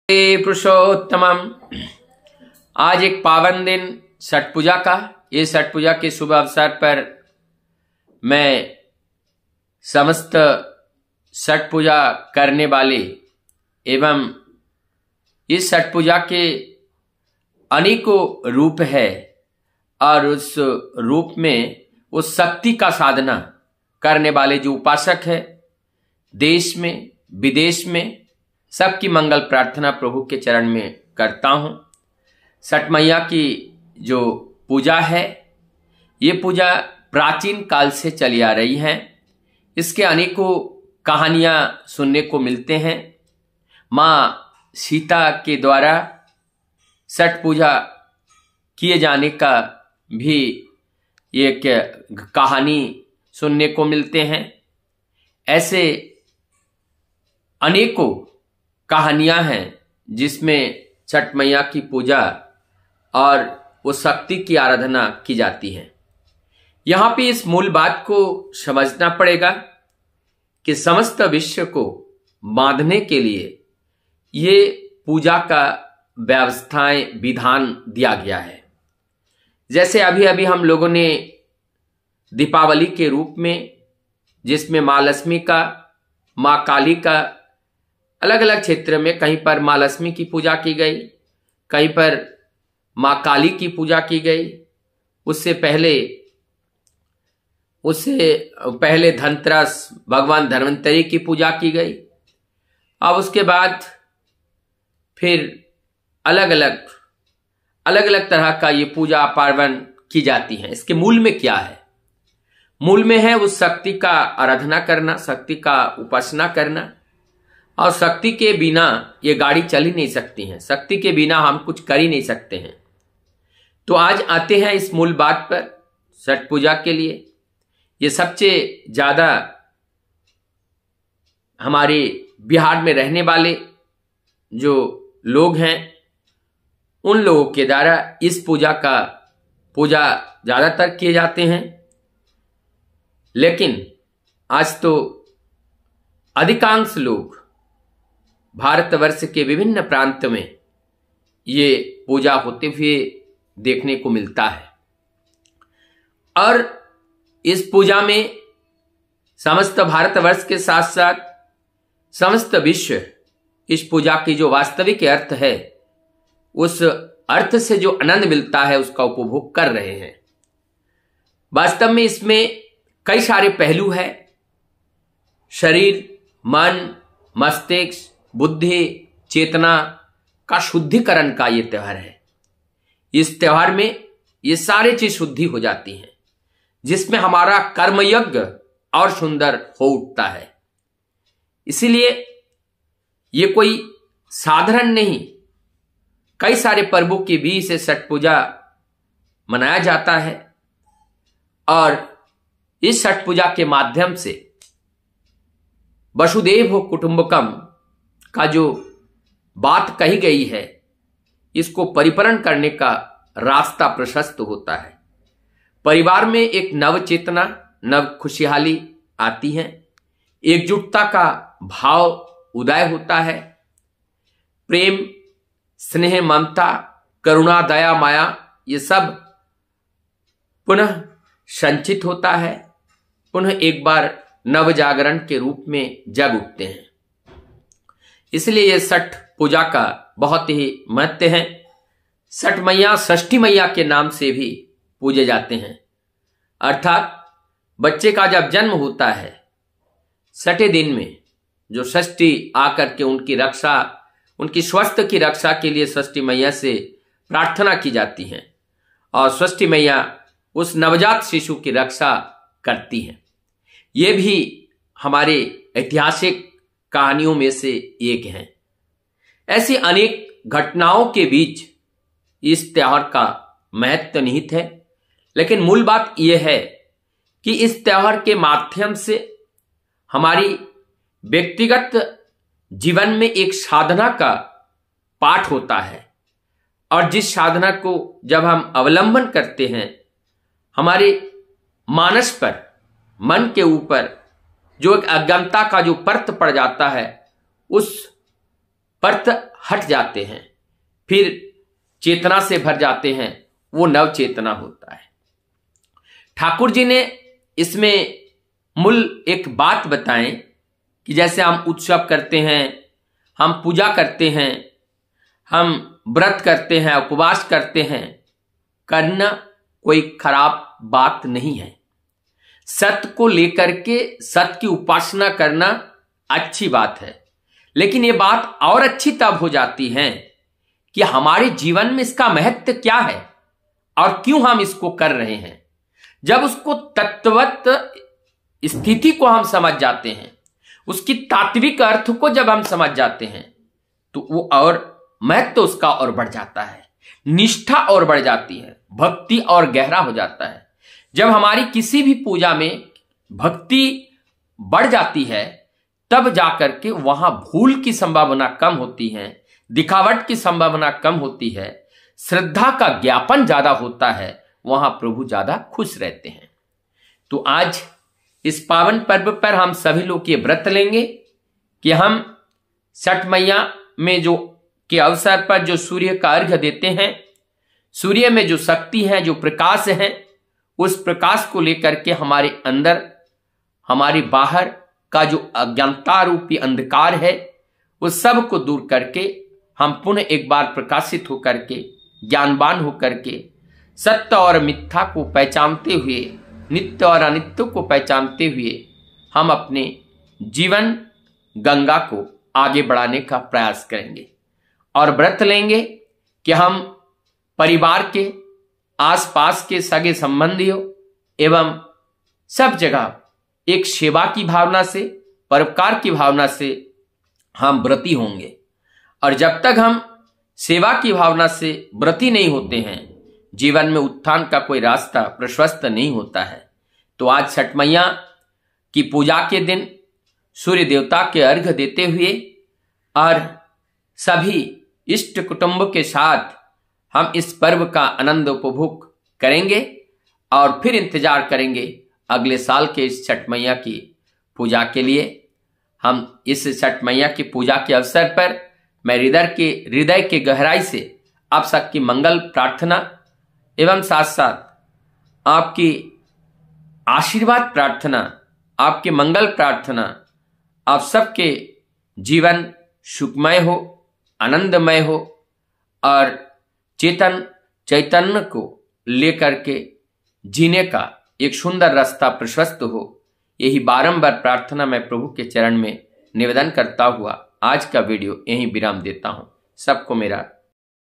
पुरुषोत्तमम। आज एक पावन दिन छठ पूजा का। ये छठ पूजा के शुभ अवसर पर मैं समस्त छठ पूजा करने वाले एवं इस छठ पूजा के अनेकों रूप है और उस रूप में उस शक्ति का साधना करने वाले जो उपासक है, देश में विदेश में सबकी मंगल प्रार्थना प्रभु के चरण में करता हूँ। छठ मैया की जो पूजा है, ये पूजा प्राचीन काल से चली आ रही है। इसके अनेकों कहानियाँ सुनने को मिलते हैं। माँ सीता के द्वारा छठ पूजा किए जाने का भी एक कहानी सुनने को मिलते हैं। ऐसे अनेकों कहानियां हैं जिसमें छठ मैया की पूजा और उस शक्ति की आराधना की जाती है। यहां पे इस मूल बात को समझना पड़ेगा कि समस्त विश्व को बांधने के लिए ये पूजा का व्यवस्थाएं विधान दिया गया है। जैसे अभी अभी हम लोगों ने दीपावली के रूप में, जिसमें माँ लक्ष्मी का, माँ काली का अलग अलग क्षेत्र में, कहीं पर माँ लक्ष्मी की पूजा की गई, कहीं पर माँ काली की पूजा की गई। उससे पहले धनतेरस भगवान धन्वंतरी की पूजा की गई। अब उसके बाद फिर अलग अलग तरह का ये पूजा पार्वण की जाती है। इसके मूल में क्या है? मूल में है उस शक्ति का आराधना करना, शक्ति का उपासना करना। और शक्ति के बिना ये गाड़ी चल ही नहीं सकती है, शक्ति के बिना हम कुछ कर ही नहीं सकते हैं। तो आज आते हैं इस मूल बात पर छठ पूजा के लिए। ये सबसे ज्यादा हमारे बिहार में रहने वाले जो लोग हैं, उन लोगों के द्वारा इस पूजा ज्यादातर किए जाते हैं। लेकिन आज तो अधिकांश लोग भारतवर्ष के विभिन्न प्रांत में ये पूजा होते हुए देखने को मिलता है। और इस पूजा में समस्त भारतवर्ष के साथ साथ समस्त विश्व इस पूजा की जो वास्तविक अर्थ है, उस अर्थ से जो आनंद मिलता है, उसका उपभोग कर रहे हैं। वास्तव में इसमें कई सारे पहलू हैं। शरीर, मन, मस्तिष्क, बुद्धि, चेतना का शुद्धिकरण का ये त्योहार है। इस त्योहार में ये सारी चीज शुद्धि हो जाती है, जिसमें हमारा कर्मयज्ञ और सुंदर हो उठता है। इसीलिए ये कोई साधारण नहीं, कई सारे पर्वों के बीच से छठ पूजा मनाया जाता है। और इस छठ पूजा के माध्यम से वसुधैव कुटुंबकम का जो बात कही गई है, इसको परिपूर्ण करने का रास्ता प्रशस्त होता है। परिवार में एक नव चेतना, नव खुशहाली आती है। एकजुटता का भाव उदय होता है। प्रेम, स्नेह, ममता, करुणा, दया, माया, ये सब पुनः संचित होता है। पुनः एक बार नव जागरण के रूप में जग उठते हैं। इसलिए ये छठ पूजा का बहुत ही महत्व है। छठ मैया षष्ठी मैया के नाम से भी पूजे जाते हैं। अर्थात बच्चे का जब जन्म होता है, छठे दिन में जो षष्ठी आकर के उनकी रक्षा, उनकी स्वास्थ्य की रक्षा के लिए षष्ठी मैया से प्रार्थना की जाती है। और षष्ठी मैया उस नवजात शिशु की रक्षा करती हैं। ये भी हमारे ऐतिहासिक कहानियों में से एक है। ऐसी अनेक घटनाओं के बीच इस त्योहार का महत्व निहित है। लेकिन मूल बात यह है कि इस त्योहार के माध्यम से हमारी व्यक्तिगत जीवन में एक साधना का पाठ होता है। और जिस साधना को जब हम अवलंबन करते हैं, हमारे मानस पर, मन के ऊपर जो एक अज्ञानता का जो परत पड़ जाता है, उस परत हट जाते हैं, फिर चेतना से भर जाते हैं, वो नव चेतना होता है। ठाकुर जी ने इसमें मूल एक बात बताएं कि जैसे हम उत्सव करते हैं, हम पूजा करते हैं, हम व्रत करते हैं, उपवास करते हैं, करना कोई खराब बात नहीं है। सत्य को लेकर के सत्य की उपासना करना अच्छी बात है, लेकिन ये बात और अच्छी तब हो जाती है कि हमारे जीवन में इसका महत्व क्या है और क्यों हम इसको कर रहे हैं। जब उसको तत्वत स्थिति को हम समझ जाते हैं, उसकी तात्विक अर्थ को जब हम समझ जाते हैं, तो वो और महत्व उसका और बढ़ जाता है, निष्ठा और बढ़ जाती है, भक्ति और गहरा हो जाता है। जब हमारी किसी भी पूजा में भक्ति बढ़ जाती है, तब जाकर के वहां भूल की संभावना कम होती है, दिखावट की संभावना कम होती है, श्रद्धा का ज्ञापन ज्यादा होता है, वहां प्रभु ज्यादा खुश रहते हैं। तो आज इस पावन पर्व पर हम सभी लोग ये व्रत लेंगे कि हम छठ मैया में जो के अवसर पर जो सूर्य का अर्घ्य देते हैं, सूर्य में जो शक्ति है, जो प्रकाश है, उस प्रकाश को लेकर के हमारे अंदर, हमारे बाहर का जो अज्ञानता रूपी अंधकार है, उस सब को दूर करके हम पुनः एक बार प्रकाशित होकर के, ज्ञानवान होकर के, सत्य और मिथ्या को पहचानते हुए, नित्य और अनित्य को पहचानते हुए हम अपने जीवन गंगा को आगे बढ़ाने का प्रयास करेंगे और व्रत लेंगे कि हम परिवार के आसपास के सगे संबंधियों एवं सब जगह एक सेवा की भावना से, परोपकार की भावना से हम व्रती होंगे। और जब तक हम सेवा की भावना से व्रती नहीं होते हैं, जीवन में उत्थान का कोई रास्ता प्रशस्त नहीं होता है। तो आज छठ मैया की पूजा के दिन सूर्य देवता के अर्घ्य देते हुए और सभी इष्ट कुटुंब के साथ हम इस पर्व का आनंद उपभोग करेंगे और फिर इंतजार करेंगे अगले साल के इस छठ मैया की पूजा के लिए। हम इस छठ मैया की पूजा के अवसर पर मैं हृदय के गहराई से आप सबकी मंगल प्रार्थना एवं साथ साथ आपकी आशीर्वाद प्रार्थना, आपके मंगल प्रार्थना, आप सबके जीवन सुखमय हो, आनंदमय हो और चैतन्य को लेकर के जीने का एक सुंदर रास्ता प्रशस्त हो। यही बारंबार प्रार्थना मैं प्रभु के चरण में निवेदन करता हुआ आज का वीडियो यहीं विराम देता हूं। सबको मेरा